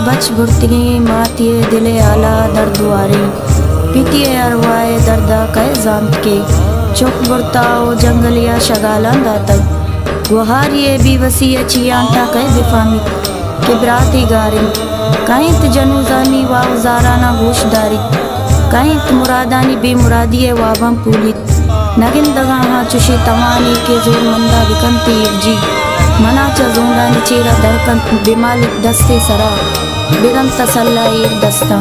बच भुरतगी मातिए दिले आला दर्दुआरे पीतिए अरवाए दर्दा कह जानत के चुप बुरताओ जंगलिया शगालंदा तक गुहारिए भी वसी अच्छी आंटा कह दिफामी किबराती गारी कहीं त जनूजानी वाव जाराना गोशदारी कहीं त मुरादानी बेमुरादिए वाबम पूलित नगिन दगा चुशी तवानी के जोर मंदा बिकंती जी मना चजूंदा निचेरा दरकन बिमालिक दस्ते सरा बिरम तसल्ला दस्ता